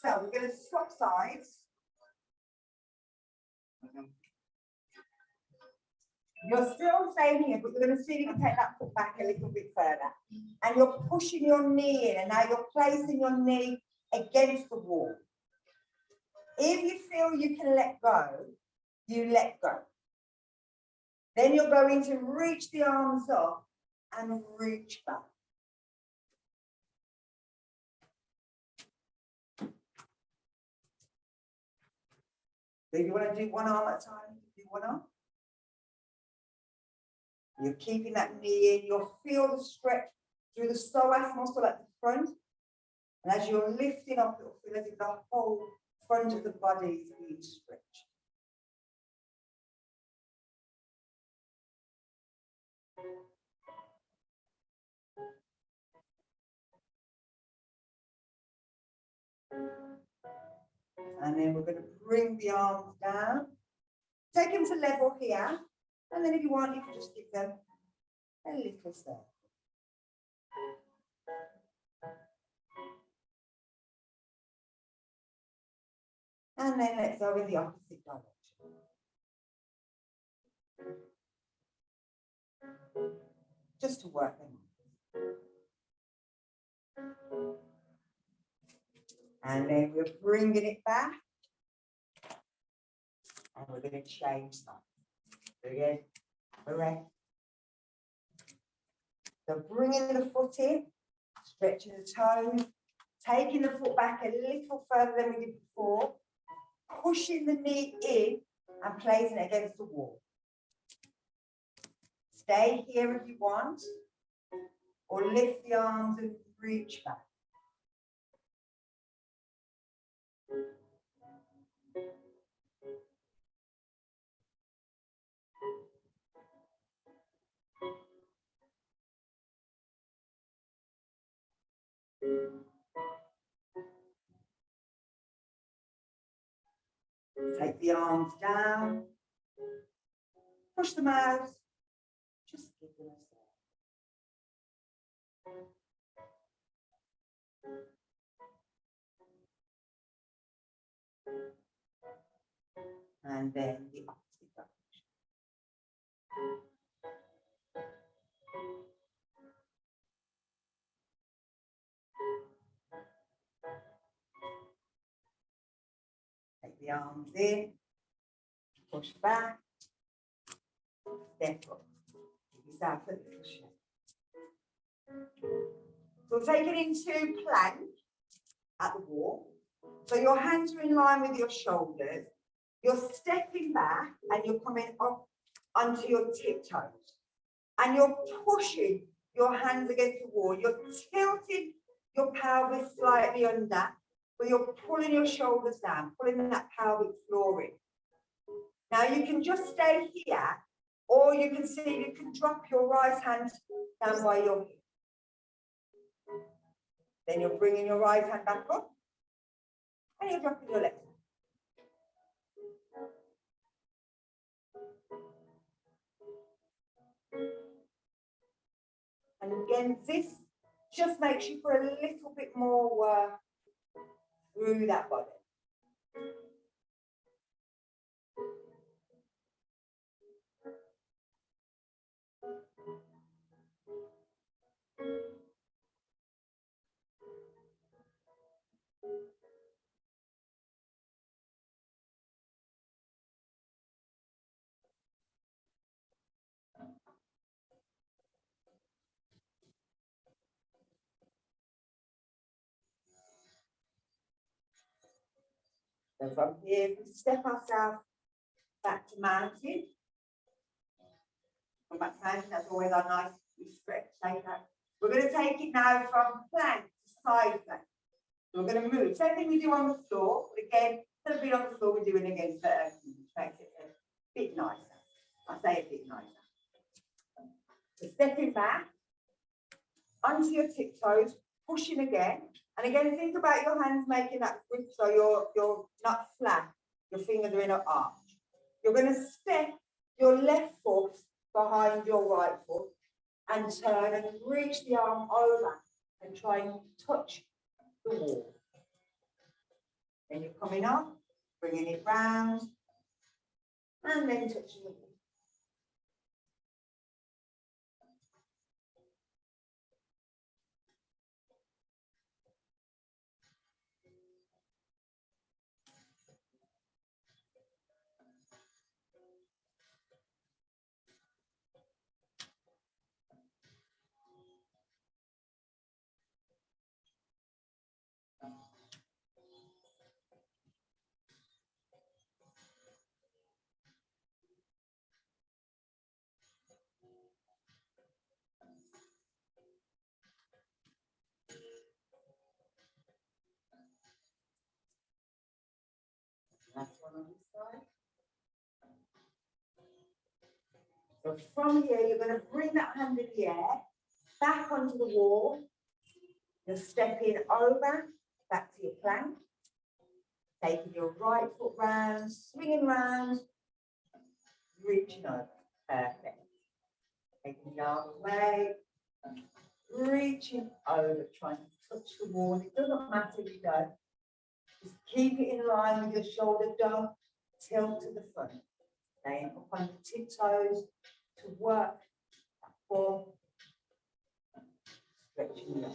So we're going to swap sides. You're still staying here, but you're going to see you can take that foot back a little bit further. And you're pushing your knee in, and now you're placing your knee against the wall. If you feel you can let go, you let go. Then you're going to reach the arms up and reach back. If you want to do one arm at a time, do one arm. You're keeping that knee in. You'll feel the stretch through the psoas muscle at the front. And as you're lifting up, it'll feel as if the whole front of the body is being stretched. And then we're going to bring the arms down. Take them to level here. And then if you want, you can just give them a little circle. And then let's go in the opposite direction. Just to work them. And then we're bringing it back. And we're going to change that. Again, correct. So bringing the foot in, stretching the toes, taking the foot back a little further than we did before, pushing the knee in and placing it against the wall. Stay here if you want, or lift the arms and reach back. Take the arms down, push them out, just give them a circle. And then the opposite direction. Take the arms in, push back, step up. Give yourself a little shake. So take it into plank at the wall. So your hands are in line with your shoulders. You're stepping back and you're coming up onto your tiptoes. And you're pushing your hands against the wall. You're tilting your pelvis slightly under, but you're pulling your shoulders down, pulling that pelvic floor in. Now you can just stay here, or you can see you can drop your right hand down by your hip. Then you're bringing your right hand back up, and you're dropping your left hand. And again, this just makes you put a little bit more work through that body. So from here, we step ourselves back to mountain. Come back to mountain, that's always our nice stretch like that. We're going to take it now from plank to side plank. So we're going to move. Same thing we do on the floor, but again, instead of being on the floor, we're doing it against the earth, which makes it a bit nicer. I say a bit nicer. So stepping back onto your tiptoes, pushing again. And again, think about your hands making that grip so you're not flat. Your fingers are in an arch. You're going to step your left foot behind your right foot. and turn and reach the arm over and try and touch the wall. Then you're coming up, bringing it round, and then touching the wall. Last one on this side. So from here, you're going to bring that hand in the air, back onto the wall. You're stepping over, back to your plank. Taking your right foot round, swinging round, reaching over. Perfect. Taking the arm away, reaching over, trying to touch the wall. It doesn't matter if you don't. Just keep it in line with your shoulder, don't tilt to the front. Staying up on your tiptoes to work that form. Stretching up.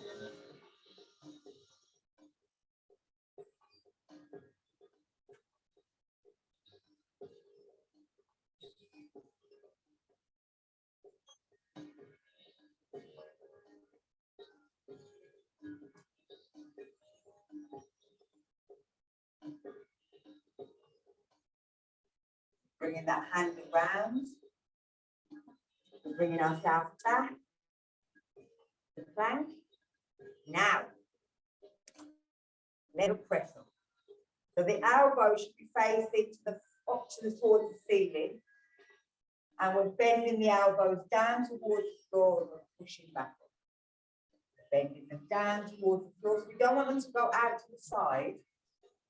Bringing that hand around, bringing ourselves back, the plank. Now, little press up. So the elbow should be facing to the up to the towards the ceiling, and we're bending the elbows down towards the floor and we're pushing back up. Bending them down towards the floor. So we don't want them to go out to the side.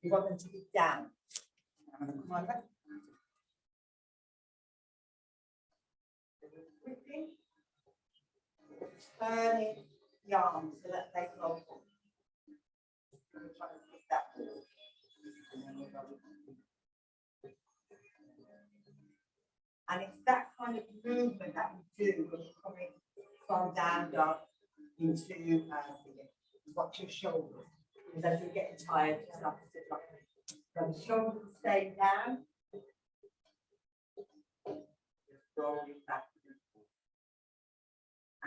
We want them to be down. I'm going to come over. Quickly turning the arms so that they go forward. Try to pick that forward. And it's that kind of movement that we do when you're coming from down dog into watch your shoulders. Because as you're getting tired, you start to sit like this. So the shoulders stay down. Just rolling back.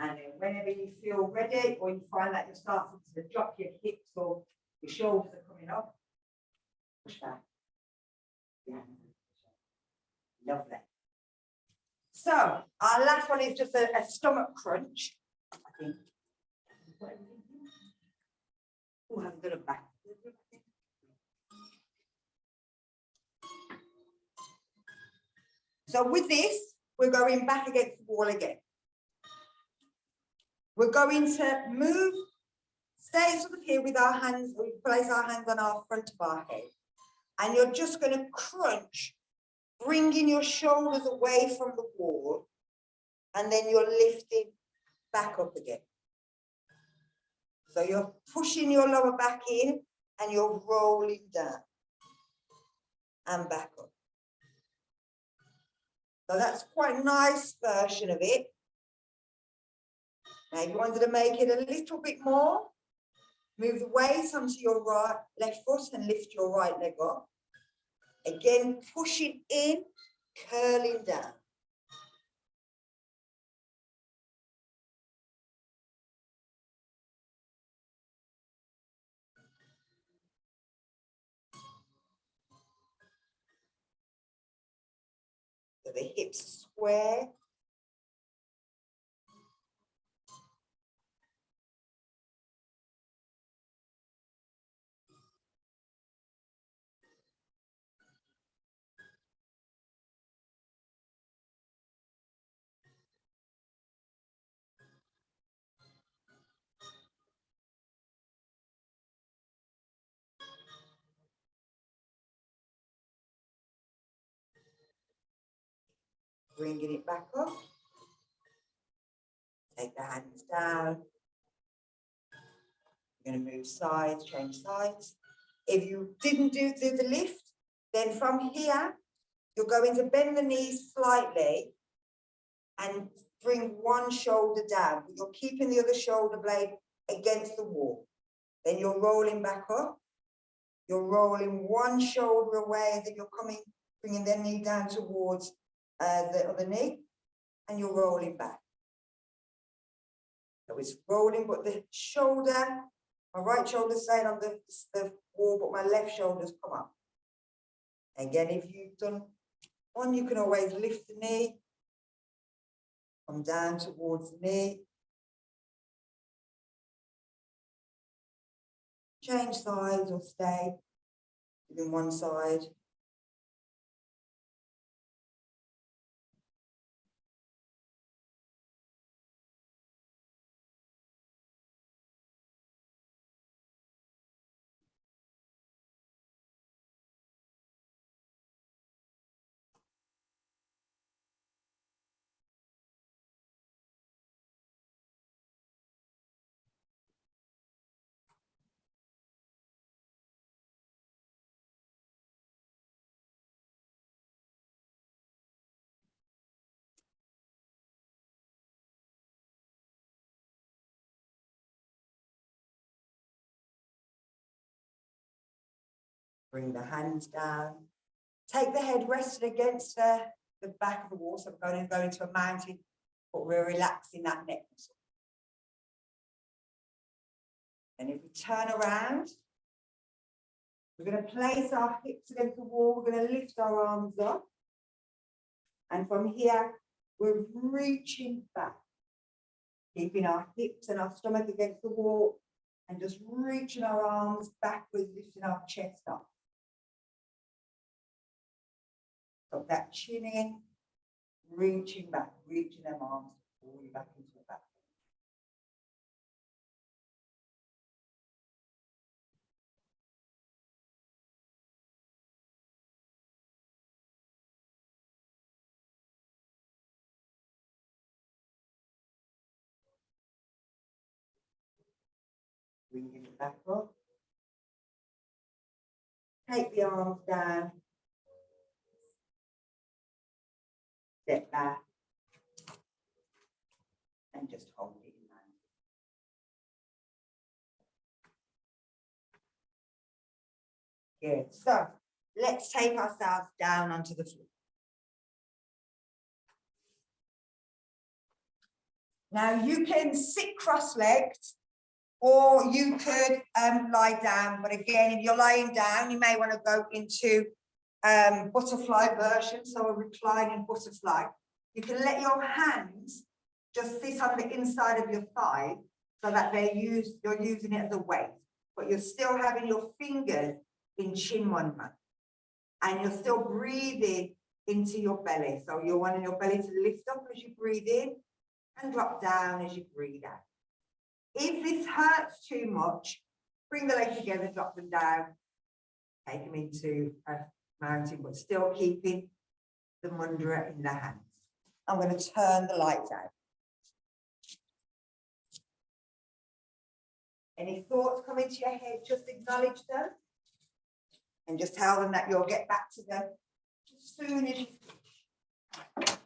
And then whenever you feel ready, or you find that you're starting to drop your hips or your shoulders are coming up, push back. Yeah. Lovely. So our last one is just a stomach crunch. I think. Oh, have a good back. So with this, we're going back against the wall again. We're going to move, stay sort of here with our hands, we place our hands on our front of our head. And you're just going to crunch, bringing your shoulders away from the wall. And then you're lifting back up again. So you're pushing your lower back in and you're rolling down and back up. So that's quite a nice version of it. Now, if you wanted to make it a little bit more, move the weight onto your right left foot and lift your right leg up. Again, pushing in, curling down. So the hips square. Bringing it back up. Take the hands down. You're going to move sides, change sides. If you didn't do the lift, then from here, you're going to bend the knees slightly and bring one shoulder down. But you're keeping the other shoulder blade against the wall. Then you're rolling back up. You're rolling one shoulder away, and then you're bringing the knee down towards the other knee, and you're rolling back. So it's rolling, but the shoulder, my right shoulder staying on the wall, but my left shoulder's come up. Again, if you've done one, you can always lift the knee, come down towards the knee. Change sides or stay within one side. Bring the hands down. Take the head rested against the back of the wall. So we're going to go into a mountain, but we're relaxing that neck muscle. And if we turn around, we're going to place our hips against the wall. We're going to lift our arms up. And from here, we're reaching back, keeping our hips and our stomach against the wall, and just reaching our arms backwards, lifting our chest up. Got that chin in, reaching back, reaching them arms to pull you back into the back. Bringing it back up. Take the arms down. Step back. And just hold it in hand. Good. So let's take ourselves down onto the floor. Now you can sit cross-legged, or you could lie down. But again, if you're lying down, you may want to go into butterfly version, so a reclining butterfly. You can let your hands just sit on the inside of your thigh so that you're using it as a weight, but you're still having your fingers in chin movement, and you're still breathing into your belly. So you're wanting your belly to lift up as you breathe in and drop down as you breathe out. If this hurts too much, bring the legs together, drop them down, take them into a mountain, but still keeping the mudra in the hands. I'm going to turn the lights out. Any thoughts come into your head, just acknowledge them and just tell them that you'll get back to them as soon as you finish.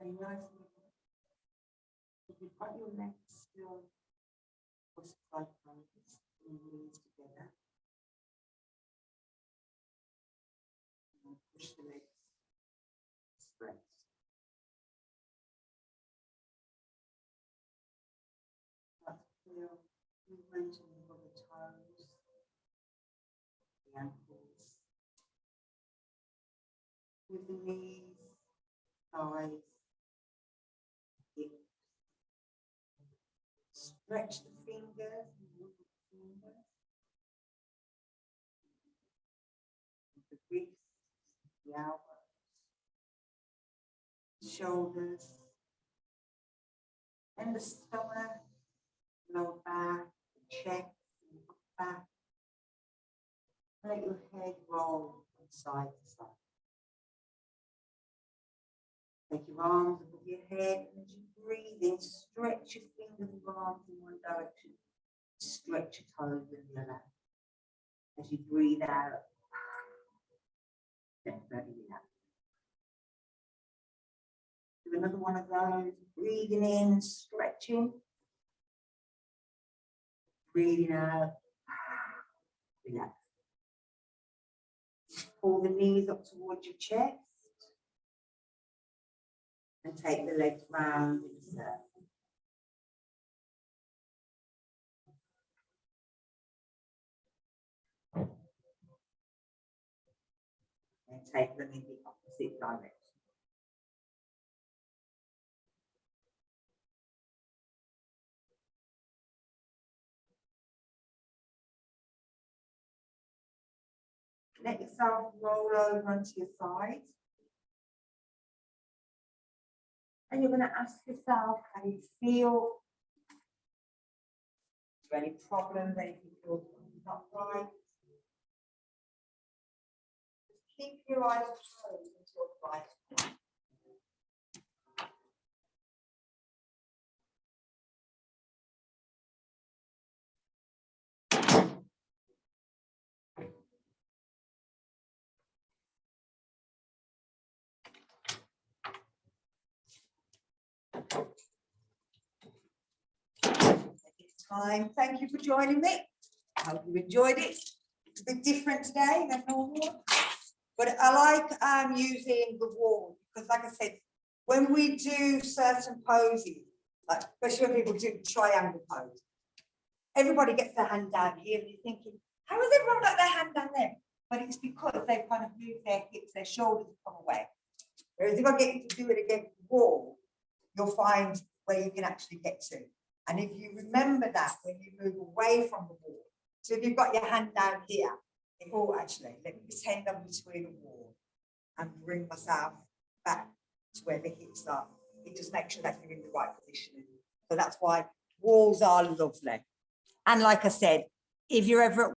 Are you nice? If you've got your legs still cross-side planks, and knees together. And push the legs straight. Feel movement of the toes, the ankles, with the knees, thighs, hips. Stretch the fingers, the wrists, the elbows, shoulders, and the stomach. Lower back, chest, and back. Let your head roll from side to side. Take your arms above your head, and as you breathe in, stretch your fingers and arms in one direction. Stretch your toes in the other. As you breathe out, let that out. Do another one of those. Breathing in, stretching. Breathing out, relax. Pull the knees up towards your chest and take the legs round in a circle. And take them in the opposite direction. Let yourself roll over onto your side. And you're going to ask yourself how you feel. Is there any problems, anything feels not right? Just keep your eyes closed until the right. Time. Thank you for joining me. I hope you enjoyed it. It's a bit different today than normal, but I like using the wall because, like I said, when we do certain poses, like especially when people do triangle pose, everybody gets their hand down here, and you're thinking, how has everyone got their hand down there? But it's because they've kind of moved their hips, their shoulders have come away. Whereas if I get you to do it against the wall, you'll find where you can actually get to. And if you remember that when you move away from the wall, so if you've got your hand down here, actually, let me pretend I'm between a wall and bring myself back to where the hips are. It just makes sure that you're in the right position. So that's why walls are lovely. And like I said, if you're ever at